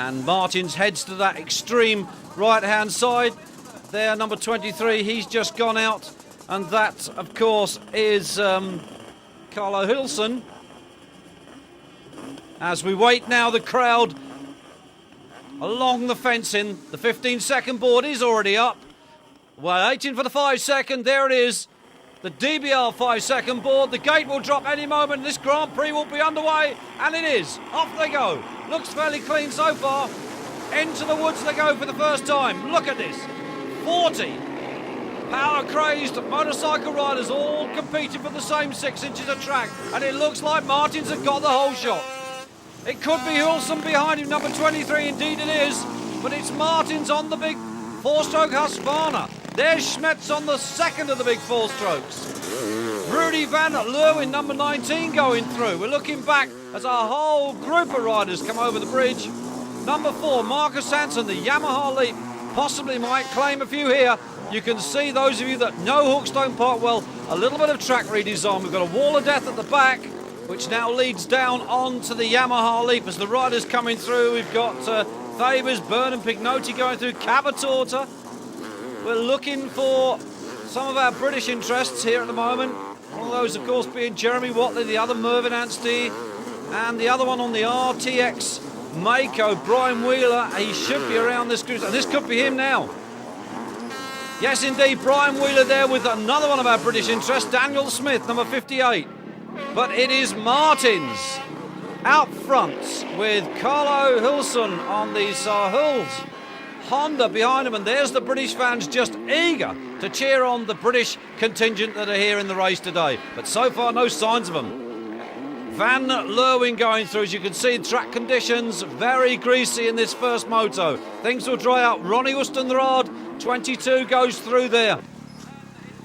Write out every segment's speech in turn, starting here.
And Martins heads to that extreme right-hand side. There, number 23, he's just gone out. And that, of course, is Carlo Hilson. As we wait now, the crowd along the fencing. The 15-second board is already up. We're waiting for the 5-second. There it is. The DBR 5-second board. The gate will drop any moment. This Grand Prix will be underway. And it is. Off they go. Looks fairly clean so far. Into the woods they go for the first time. Look at this. 40 power-crazed motorcycle riders all competing for the same 6 inches of track. And it looks like Martins have got the whole shot. It could be Hulson behind him, number 23. Indeed it is. But it's Martins on the big 4-stroke Husqvarna. There's Schmetz on the second of the big 4 strokes. Rudy van Leeuwen, number 19, going through. We're looking back as our whole group of riders come over the bridge. Number 4, Marcus Hansen, the Yamaha Leap, possibly might claim a few here. You can see, those of you that know Hawkstone Park well, a little bit of track redesign. We've got a wall of death at the back, which now leads down onto the Yamaha Leap as the riders coming through. We've got Fabers, Burnham, Pignotti going through, Cavatorta. We're looking for some of our British interests here at the moment. One of those, of course, being Jeremy Watley, the other Mervyn Anstey, and the other one on the RTX Mako, Brian Wheeler. He should be around this group, and this could be him now. Yes, indeed, Brian Wheeler there with another one of our British interests, Daniel Smith, number 58. But it is Martins out front with Carlo Hilson on the Sahul's Honda behind him, and there's the British fans just eager to cheer on the British contingent that are here in the race today. But so far, no signs of them. Van Leeuwen going through. As you can see, track conditions very greasy in this first moto. Things will dry out. Ronnie Oostenrad, 22, goes through there.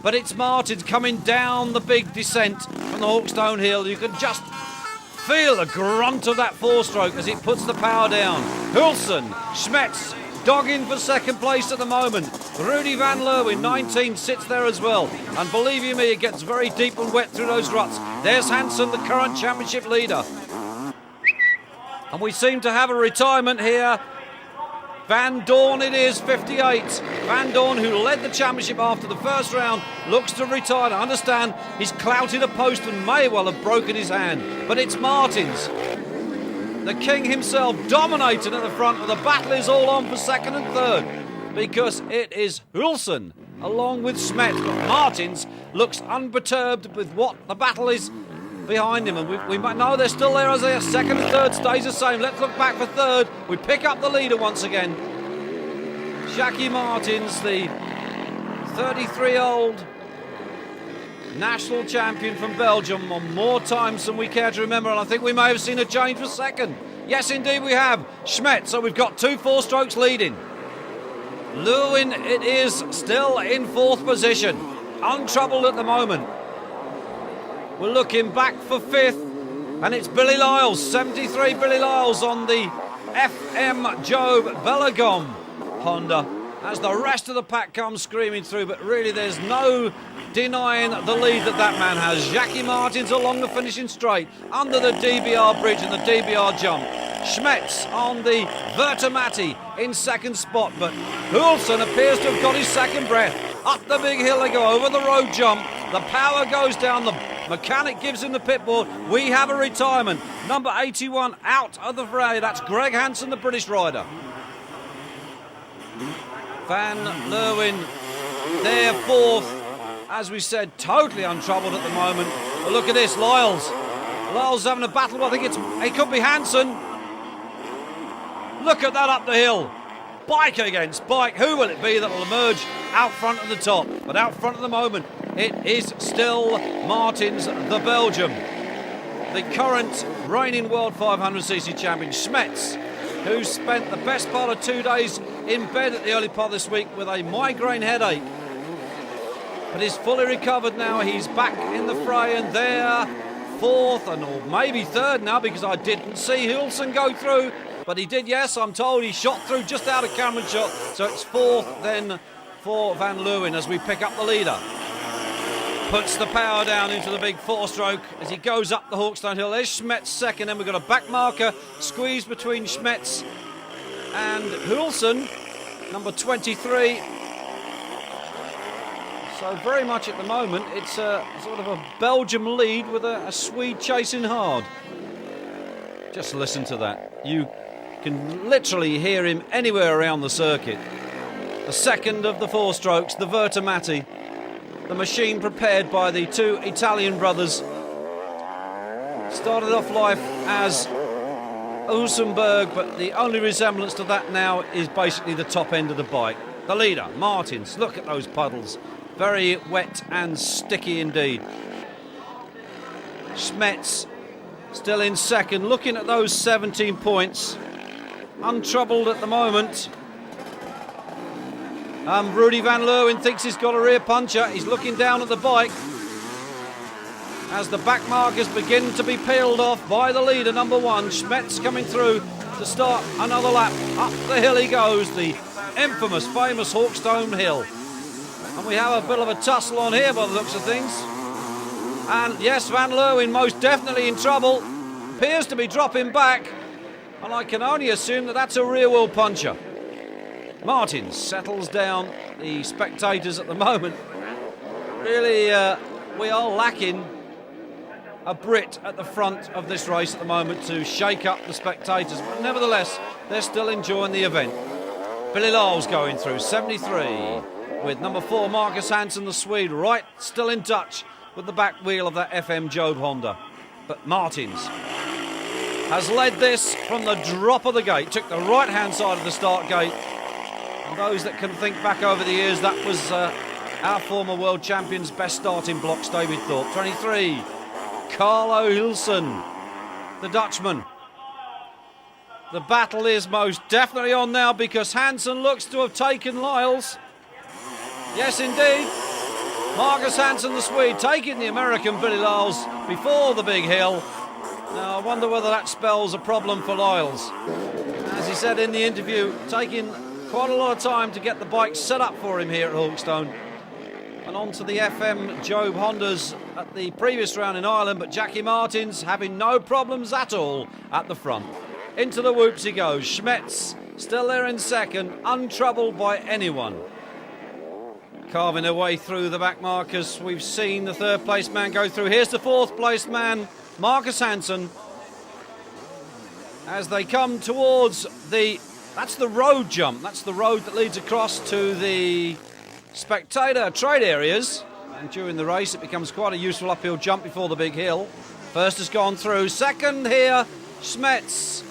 But it's Martins coming down the big descent from the Hawkstone Hill. You can just feel the grunt of that 4-stroke as it puts the power down. Hulson, Schmetz, dogging for second place at the moment. Rudy van Leeuwen, 19, sits there as well. And believe you me, it gets very deep and wet through those ruts. There's Hansen, the current championship leader. And we seem to have a retirement here. Van Dorn it is, 58. Van Dorn, who led the championship after the first round, looks to retire. I understand he's clouted a post and may well have broken his hand. But it's Martins, the king himself, dominating at the front, but the battle is all on for second and third because it is Hulson along with Smet. But Martins looks unperturbed with what the battle is behind him, and we might know they're still there as their second and third stays the same. Let's look back for third. We pick up the leader once again. Jackie Martins, the 33-year-old national champion from Belgium, on more times than we care to remember, and I think we may have seen a change for second. Yes, indeed we have. Schmetz, so we've got 2 4-strokes leading. Leeuwen, it is still in 4th position, untroubled at the moment. We're looking back for 5th, and it's Billy Lyles, 73 Billy Lyles on the FM Job Bellegom Honda, as the rest of the pack comes screaming through, but really there's no denying the lead that man has. Jackie Martins along the finishing straight, under the DBR bridge and the DBR jump. Schmetz on the Vertamati in second spot, but Hulson appears to have got his second breath. Up the big hill they go, over the road jump. The power goes down, the mechanic gives him the pit board. We have a retirement. Number 81 out of the fray. That's Greg Hansen, the British rider. Van Leeuwen there 4th. As we said, totally untroubled at the moment. But look at this, Lyles. Lyles having a battle. I think it could be Hansen. Look at that up the hill. Bike against bike. Who will it be that will emerge out front at the top? But out front at the moment, it is still Martins, the Belgian, the current reigning World 500cc champion. Schmetz, who spent the best part of 2 days in bed at the early part of this week with a migraine headache, but he's fully recovered now. He's back in the fray, and there, 4th, and or maybe 3rd now, because I didn't see Hulson go through, but he did, yes, I'm told. He shot through just out of Cameron shot, so it's 4th then for Van Leeuwen as we pick up the leader. Puts the power down into the big 4-stroke as he goes up the Hawkstone Hill. There's Schmetz second, then we've got a back marker squeeze between Schmetz and Hulsen, number 23. So very much at the moment, it's a sort of a Belgium lead with a Swede chasing hard. Just listen to that. You can literally hear him anywhere around the circuit. The second of the four strokes, the Vertemati, the machine prepared by the two Italian brothers. Started off life as Hulsenberg, but the only resemblance to that now is basically the top end of the bike. The leader, Martins, look at those puddles. Very wet and sticky indeed. Smets still in second, looking at those 17 points. Untroubled at the moment. Rudy van Leeuwen thinks he's got a rear puncher. He's looking down at the bike as the back markers begin to be peeled off by the leader, number one. Smets coming through to start another lap. Up the hill he goes, the infamous, famous Hawkstone hill. And we have a bit of a tussle on here by the looks of things. And yes, Van Leeuwen most definitely in trouble. Appears to be dropping back. And I can only assume that that's a rear wheel puncher. Martins settles down the spectators at the moment. Really, we are lacking a Brit at the front of this race at the moment to shake up the spectators. But nevertheless, they're still enjoying the event. Billy Lyle's going through, 73. With number 4, Marcus Hansen, the Swede, right still in touch with the back wheel of that FM Jobe Honda. But Martins has led this from the drop of the gate, took the right-hand side of the start gate. And those that can think back over the years, that was our former world champion's best starting blocks, David Thorpe. 23, Carlo Hulsen, the Dutchman. The battle is most definitely on now because Hansen looks to have taken Lyles. Yes, indeed. Marcus Hansen, the Swede, taking the American Billy Lyles before the big hill. Now, I wonder whether that spells a problem for Lyles. As he said in the interview, taking quite a lot of time to get the bike set up for him here at Hawkstone. And on to the FM Jobe Hondas at the previous round in Ireland, but Jackie Martins having no problems at all at the front. Into the whoops he goes. Smets still there in second, untroubled by anyone. Carving their way through the back markers. We've seen the third place man go through. Here's the fourth place man, Marcus Hansen. As they come towards that's the road jump. That's the road that leads across to the spectator trade areas. And during the race, it becomes quite a useful uphill jump before the big hill. First has gone through. Second here, Smets.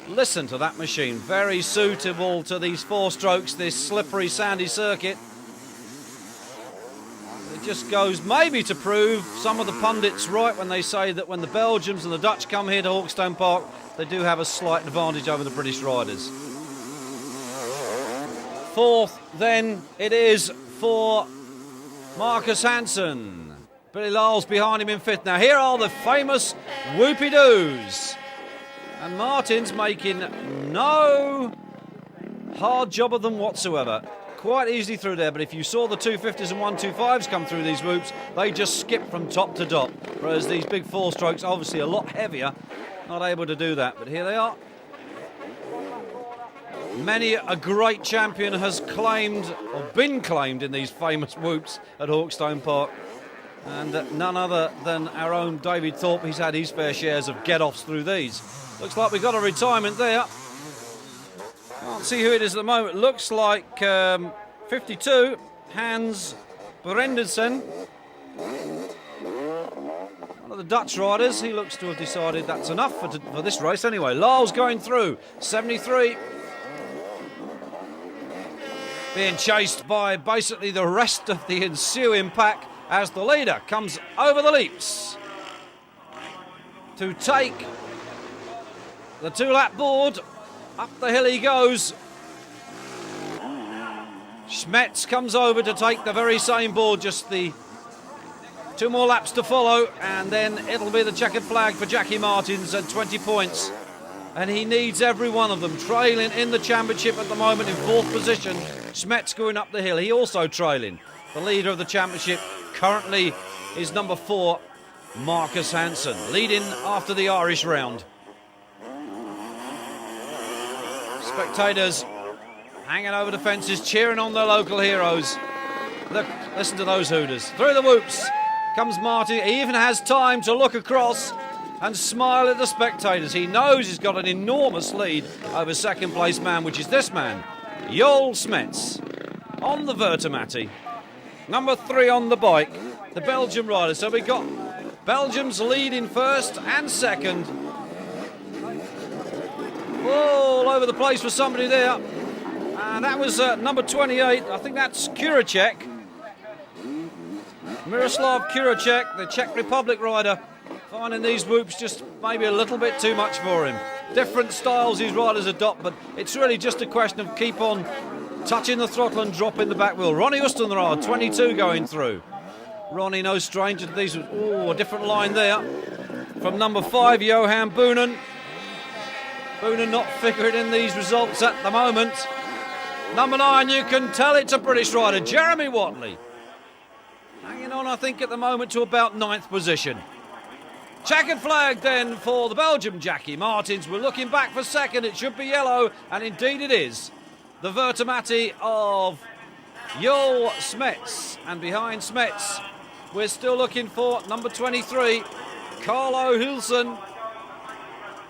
Listen to that machine. Very suitable to these four strokes, this slippery, sandy circuit. It just goes maybe to prove some of the pundits right when they say that when the Belgians and the Dutch come here to Hawkstone Park, they do have a slight advantage over the British riders. Fourth, then, it is for Marcus Hansen. Billy Lyles behind him in fifth. Now, here are the famous whoopie-doos. And Martins making no hard job of them whatsoever. Quite easily through there, but if you saw the 250s and 125s come through these whoops, they just skip from top to top. Whereas these big four strokes, obviously a lot heavier, not able to do that. But here they are. Many a great champion has claimed, or been claimed, in these famous whoops at Hawkstone Park. And none other than our own David Thorpe. He's had his fair shares of get-offs through these. Looks like we've got a retirement there. Can't see who it is at the moment. Looks like 52, Hans Brendensen. One of the Dutch riders. He looks to have decided that's enough for this race anyway. Lyles going through, 73. Being chased by basically the rest of the ensuing pack as the leader comes over the leaps to take the two-lap board. Up the hill he goes. Smets comes over to take the very same board, just the two more laps to follow, and then it'll be the checkered flag for Jackie Martins at 20 points. And he needs every one of them. Trailing in the championship at the moment in fourth position. Smets going up the hill. He also trailing. The leader of the championship currently is number 4, Marcus Hansen, leading after the Irish round. Spectators hanging over the fences, cheering on their local heroes. Look, listen to those hooters. Through the whoops comes Martin. He even has time to look across and smile at the spectators. He knows he's got an enormous lead over second place man, which is this man, Joel Smets, on the Vertemati. Number 3 on the bike, the Belgian rider. So we got Belgium's lead in first and second. All over the place for somebody there. And that was number 28. I think that's Kuracek. Miroslav Kuracek, the Czech Republic rider, finding these whoops just maybe a little bit too much for him. Different styles these riders adopt, but it's really just a question of keep on touching the throttle and dropping the back wheel. Ronnie Oostenrad, 22 going through. Ronnie, no stranger to these. Oh, a different line there. From number 5, Johan Boonen. Boonen not figuring in these results at the moment. Number 9, you can tell it's a British rider, Jeremy Watley. Hanging on, I think, at the moment to about 9th position. Checkered flag then for the Belgium Jackie Martins. We're looking back for second. It should be yellow, and indeed it is. The Vertemati of Joel Smets. And behind Smets, we're still looking for number 23, Carlo Hulsen.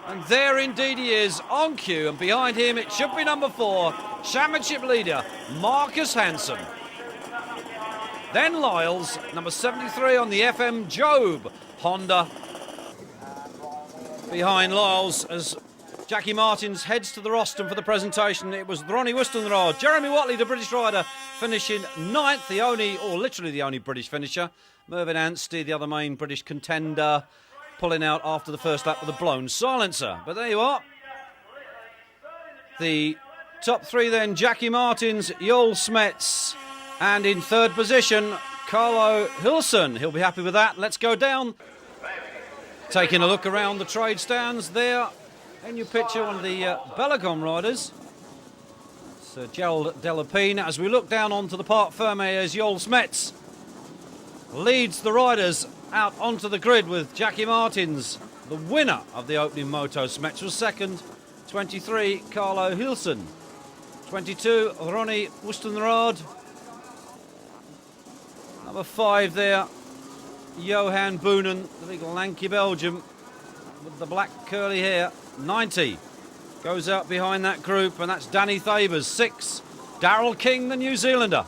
And there indeed he is, on cue. And behind him, it should be number 4, championship leader, Marcus Hansen. Then Lyles, number 73 on the FM Job Honda. Behind Lyles, as Jackie Martins heads to the rostrum for the presentation, it was Ronnie Oostenrad. Jeremy Watley, the British rider, finishing 9th, the only, or literally the only British finisher. Mervyn Anstey, the other main British contender, pulling out after the first lap with a blown silencer. But there you are. The top 3 then, Jackie Martins, Joel Smets, and in 3rd position, Carlo Hulsen. He'll be happy with that. Let's go down. Taking a look around the trade stands there. In your picture, one of the Belagon riders. It's Gerald Delapine. As we look down onto the Parc Ferme, as Joel Smets leads the riders out onto the grid with Jackie Martins, the winner of the opening moto. Smets was second. 23, Carlo Hulsen. 22, Ronnie Oostenrad. Number 5 there, Johan Boonen, the big lanky Belgian with the black curly hair. 90 goes out behind that group, and that's Danny Thabers. 6, Daryl King, the New Zealander.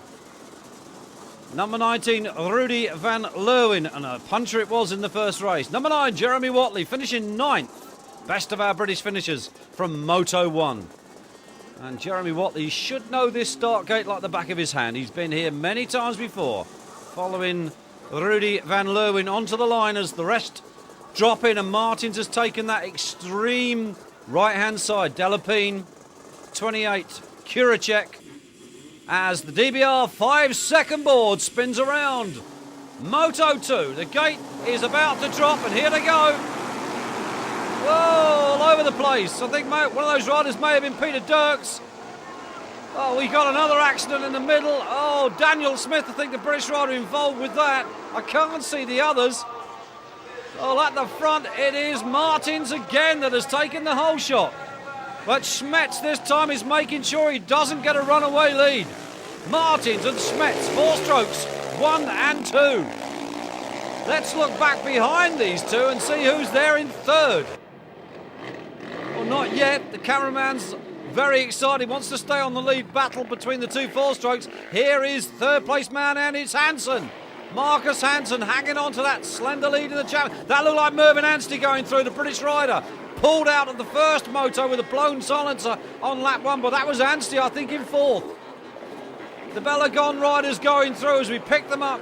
Number 19, Rudy van Leeuwen, and a puncher it was in the first race. Number 9, Jeremy Watley, finishing 9th. Best of our British finishers from Moto 1. And Jeremy Watley should know this start gate like the back of his hand. He's been here many times before. Following Rudy van Leeuwen onto the line as the rest drop in, and Martins has taken that extreme right-hand side. Delapine, 28, Kuracek, as the DBR 5-second board spins around. Moto 2, the gate is about to drop, and here they go. Whoa, all over the place. I think one of those riders may have been Peter Dirks. Oh, we got another accident in the middle. Oh, Daniel Smith, I think the British rider involved with that. I can't see the others. Oh, at the front, it is Martins again that has taken the whole shot. But Smets this time is making sure he doesn't get a runaway lead. Martins and Smets, 4 strokes, 1 and 2. Let's look back behind these two and see who's there in 3rd. Well, not yet. The cameraman's very excited, wants to stay on the lead battle between the 2 4-strokes. Here is 3rd place man, and it's Hansen. Marcus Hansen hanging on to that slender lead in the champ. That looked like Mervyn Anstey going through, the British rider. Pulled out of the first moto with a blown silencer on lap 1, but that was Anstey, I think, in 4th. The Belagon riders going through as we pick them up.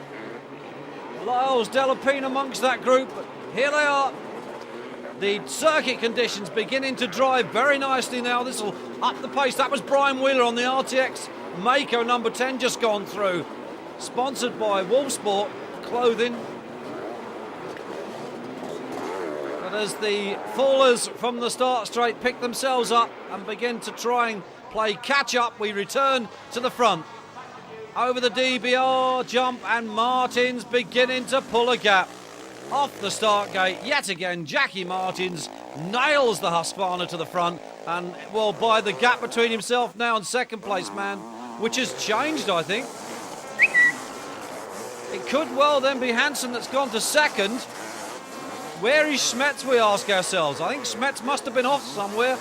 Lyles, Delapine amongst that group. But here they are. The circuit conditions beginning to drive very nicely now. This will up the pace. That was Brian Wheeler on the RTX Mako number 10 just gone through. Sponsored by Wolfsport Clothing. But as the fallers from the start straight pick themselves up and begin to try and play catch up, we return to the front. Over the DBR jump, and Martins beginning to pull a gap. Off the start gate, yet again, Jackie Martins nails the Husqvarna to the front, and, well, by the gap between himself now and second place man, which has changed, I think. It could well then be Hansen that's gone to second. Where is Schmetz, we ask ourselves. I think Schmetz must have been off somewhere,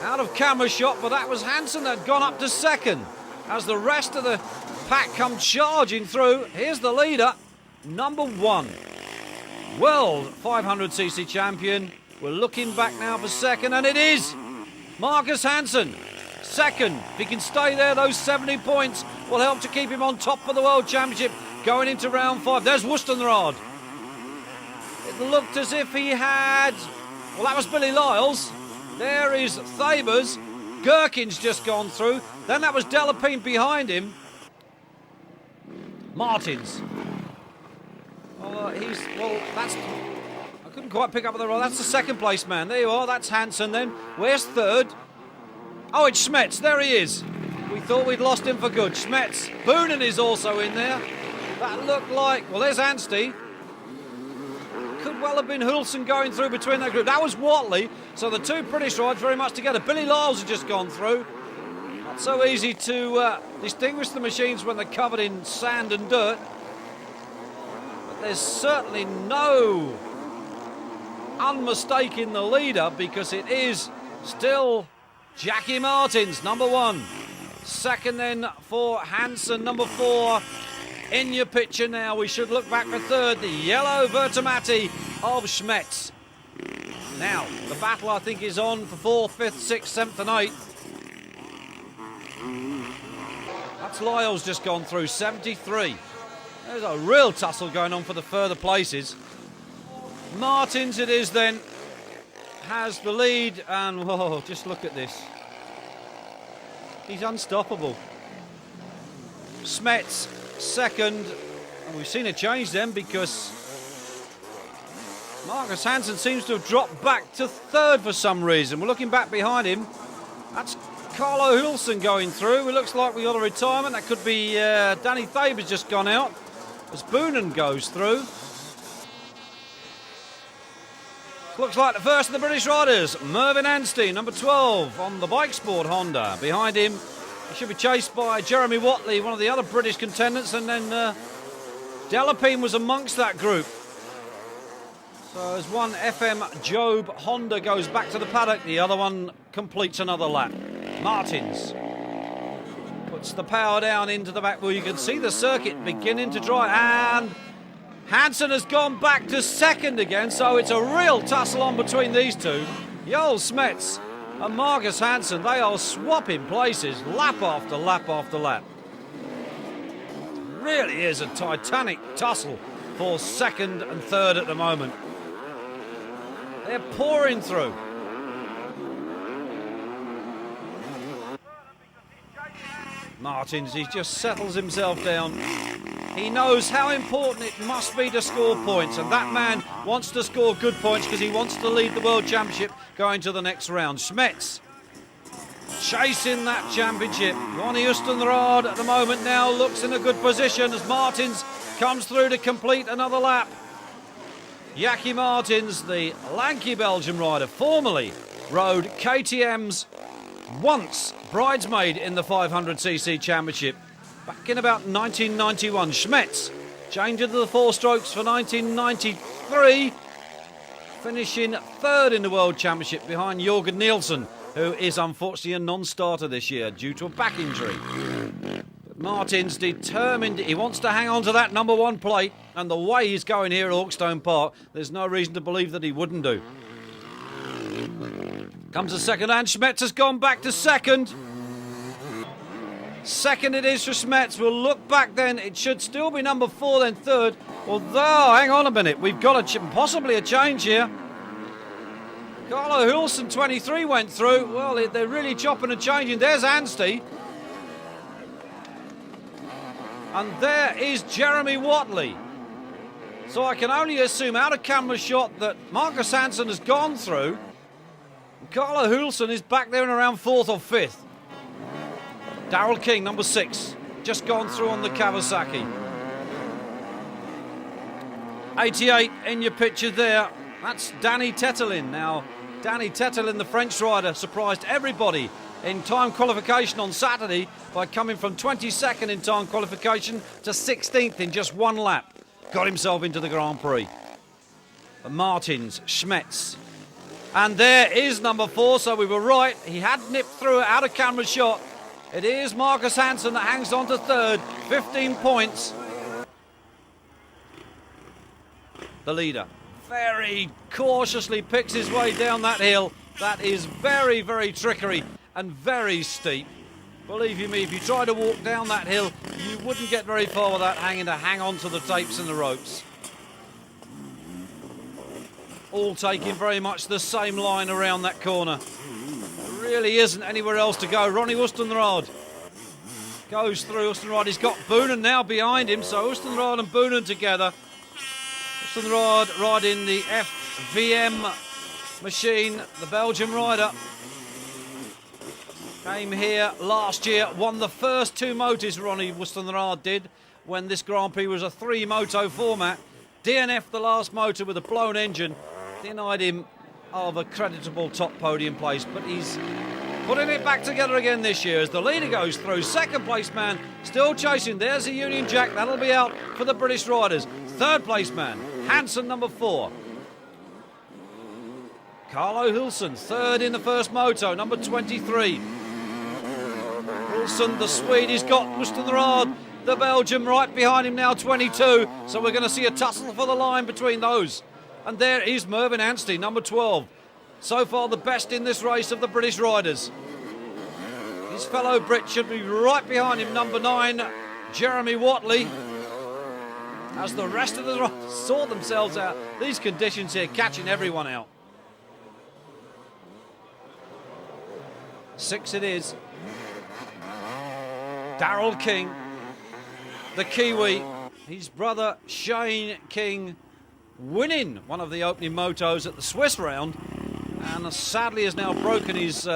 out of camera shot, but that was Hansen that had gone up to second. As the rest of the pack come charging through, here's the leader, number 1. World 500cc champion. We're looking back now for second, and it is Marcus Hansen. Second, if he can stay there, those 70 points will help to keep him on top of the World Championship going into round 5. There's Woostenrad. It looked as if he had... Well, that was Billy Lyles. There is Thabers. Gherkin's just gone through. Then that was Delapine behind him. Martins. Well, that's... I couldn't quite pick up the roll. That's the second place man. There you are. That's Hansen then. Where's third? Oh, it's Schmetz. There he is. We thought we'd lost him for good. Schmetz. Boonen is also in there. That looked like... Well, there's Anstey. Could well have been Hulsen going through between that group. That was Watley. So the two British rides very much together. Billy Lyles has just gone through. Not so easy to distinguish the machines when they're covered in sand and dirt. But there's certainly no unmistaking the leader, because it is still Jackie Martins, number 1. Second then for Hansen, number 4. In your picture now, we should look back for third, the yellow Vertimati of Schmetz. Now, the battle I think is on for 4th, 5th, 6th, 7th and 8th. That's Lyle's just gone through, 73. There's a real tussle going on for the further places. Martins it is then, has the lead, and whoa, just look at this. He's unstoppable. Schmetz second, and we've seen a change then, because Marcus Hansen seems to have dropped back to third for some reason. We're looking back behind him. That's Carlo Hulsen going through. It looks like we got a retirement. That could be Danny Thaber's just gone out as Boonen goes through. Looks like the first of the British riders, Mervyn Anstey, number 12 on the Bike Sport Honda. Behind him, he should be chased by Jeremy Watley, one of the other British contendants, and then Delapine was amongst that group. So as one FM Jobe Honda goes back to the paddock, the other one completes another lap. Martins puts the power down into the back wheel. You can see the circuit beginning to dry, and Hansen has gone back to second again, so it's a real tussle on between these two. Joel Schmetz and Marcus Hansen, they are swapping places lap after lap after lap. It really is a titanic tussle for second and third at the moment. They're pouring through. Martins, he just settles himself down. He knows how important it must be to score points, and that man wants to score good points because he wants to lead the World Championship going to the next round. Schmetz chasing that championship. Ronnie Oostenrad at the moment now looks in a good position as Martins comes through to complete another lap. Jackie Martins, the lanky Belgian rider, formerly rode KTM's once bridesmaid in the 500cc championship back in about 1991. Schmetz changed into the 4 strokes for 1993, finishing third in the World Championship behind Jorgen Nielsen, who is unfortunately a non-starter this year due to a back injury. But Martins determined, he wants to hang on to that number 1 plate, and the way he's going here at Hawkstone Park, there's no reason to believe that he wouldn't do. Comes a second, and Schmetz has gone back to second. Second it is for Schmetz. We'll look back then. It should still be number 4, then third. Although, hang on a minute, we've got possibly a change here. Carlo Hulsen, 23, went through. Well, they're really chopping and changing. There's Anstey. And there is Jeremy Watley. So I can only assume out of camera shot that Marcus Hansen has gone through. Carlo Hulsen is back there in around 4th or 5th. Darrell King, number 6, just gone through on the Kawasaki. 88 in your picture there. That's Danny Tettelin. Now, Danny Tettelin, the French rider, surprised everybody in time qualification on Saturday by coming from 22nd in time qualification to 16th in just one lap. Got himself into the Grand Prix. Martins, Schmetz. And there is number 4, so we were right. He had nipped through it out of camera shot. It is Marcus Hansen that hangs on to third, 15 points. The leader very cautiously picks his way down that hill. That is very, very trickery and very steep. Believe you me, if you try to walk down that hill, you wouldn't get very far without having to hang on to the tapes and the ropes. All taking very much the same line around that corner. There really isn't anywhere else to go. Ronnie Oostenrad goes through. Oostenrad, he's got Boonen now behind him, so Oostenrad and Boonen together. Oostenrad riding the FVM machine, the Belgian rider. Came here last year, won the first 2 motors, Ronnie Oostenrad did, when this Grand Prix was a 3-moto format. DNF the last motor with a blown engine. Denied him of a creditable top podium place, but he's putting it back together again this year as the leader goes through. Second place man still chasing. There's a Union Jack. That'll be out for the British riders. Third place man, Hansen, number 4. Carlo Hulsen, third in the first moto, number 23. Hulsen, the Swede, he's got Oostenrad, the Belgian, right behind him now, 22. So we're going to see a tussle for the line between those. And there is Mervyn Anstey, number 12. So far the best in this race of the British riders. His fellow Brit should be right behind him, number 9, Jeremy Watley. As the rest of the riders sort themselves out. These conditions here catching everyone out. 6 it is. Daryl King, the Kiwi. His brother Shane King winning one of the opening motos at the Swiss round, and sadly has now broken his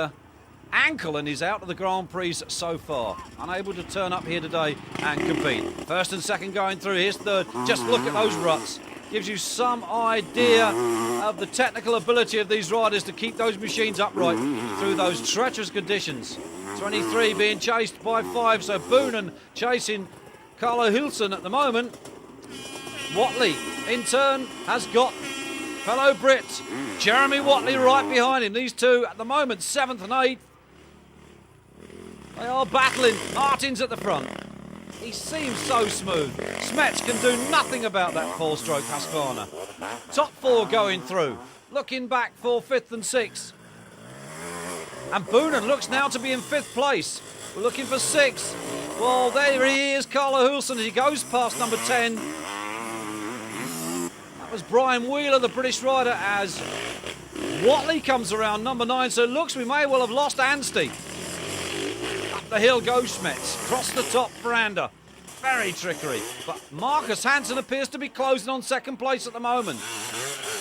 ankle and is out of the Grand Prix so far. Unable to turn up here today and compete. First and second going through, here's third. Just look at those ruts. Gives you some idea of the technical ability of these riders to keep those machines upright through those treacherous conditions. 23 being chased by 5, so Boonen chasing Carlo Hulsen at the moment. Watley, in turn, has got fellow Brit Jeremy Watley right behind him. These two at the moment, 7th and 8th. They are battling. Martins at the front. He seems so smooth. Smets can do nothing about that 4-stroke Husqvarna. Top 4 going through. Looking back for 5th and 6th. And Boonen looks now to be in 5th place. We're looking for 6th. Well, there he is, Carlo Hulsen, as he goes past number 10. That was Brian Wheeler, the British rider, as Watley comes around number 9. So it looks we may well have lost Anstey. Up the hill goes Schmetz, across the top veranda. Very trickery. But Marcus Hansen appears to be closing on 2nd place at the moment.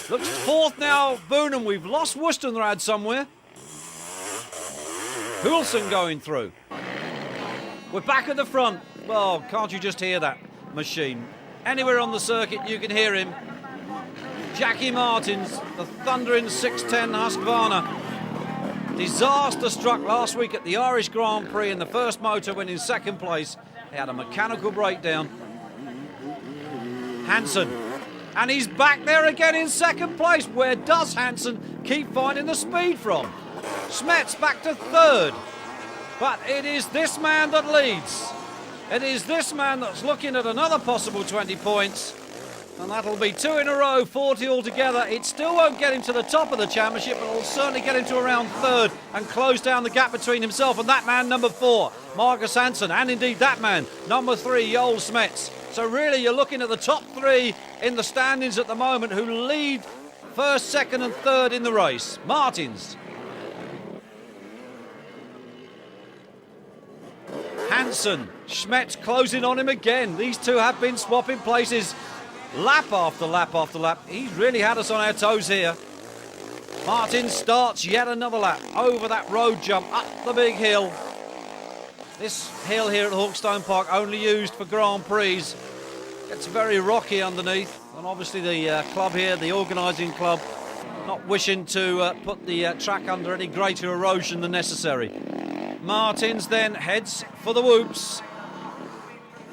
Looks 4th now, Boonen. We've lost Oostenrad somewhere. Hulsen going through. We're back at the front. Well, can't you just hear that machine? Anywhere on the circuit you can hear him. Jackie Martins, the thundering 610 Husqvarna. Disaster struck last week at the Irish Grand Prix in the first motor when in 2nd place. He had a mechanical breakdown. Hansen. And he's back there again in 2nd place. Where does Hansen keep finding the speed from? Smets back to 3rd. But it is this man that leads. It is this man that's looking at another possible 20 points. And that'll be 2 in a row, 40 altogether. It still won't get him to the top of the championship, but it'll certainly get him to around 3rd and close down the gap between himself and that man, number 4, Marcus Hansen, and indeed that man, number 3, Joel Smets. So really you're looking at the top 3 in the standings at the moment who lead 1st, 2nd and 3rd in the race. Martins. Hansen, Schmetz closing on him again. These two have been swapping places lap after lap after lap. He's really had us on our toes here. Martin starts yet another lap over that road jump up the big hill. This hill here at Hawkstone Park only used for Grand Prix. It's very rocky underneath, and obviously the club here, the organising club, not wishing to put the track under any greater erosion than necessary. Martins then heads for the whoops.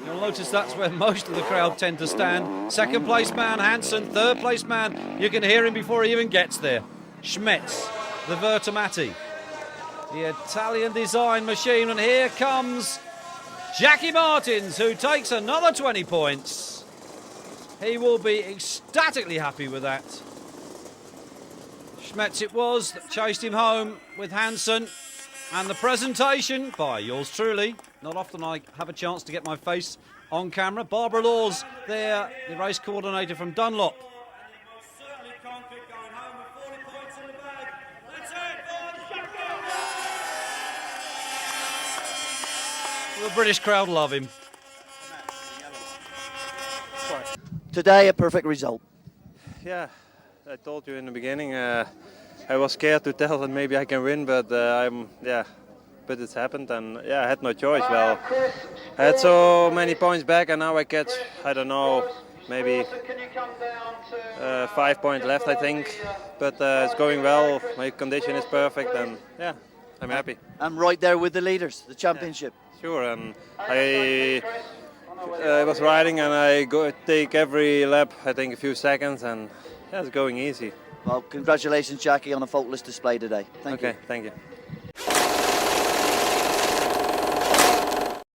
You'll notice that's where most of the crowd tend to stand. Second place man Hansen, third place man, you can hear him before he even gets there. Schmetz, the Vertomati, the Italian design machine, and here comes Jackie Martins, who takes another 20 points. He will be ecstatically happy with that. Schmetz it was that chased him home with Hansen. And the presentation by yours truly. Not often I have a chance to get my face on camera. Barbara Laws there, the race coordinator from Dunlop. The British crowd love him. Today a perfect result. Yeah, I told you in the beginning, I was scared to tell that maybe I can win, but but it's happened, and yeah, I had no choice. Well, I had so many points back, and now I catch, I don't know, maybe 5 points left, I think. But it's going well. My condition is perfect, and yeah, I'm happy. I'm right there with the leaders, the championship. Yeah, sure, and I was riding, and I take every lap, I think, a few seconds, and yeah, it's going easy. Well, congratulations, Jackie, on a faultless display today. Thank you. Okay, thank you.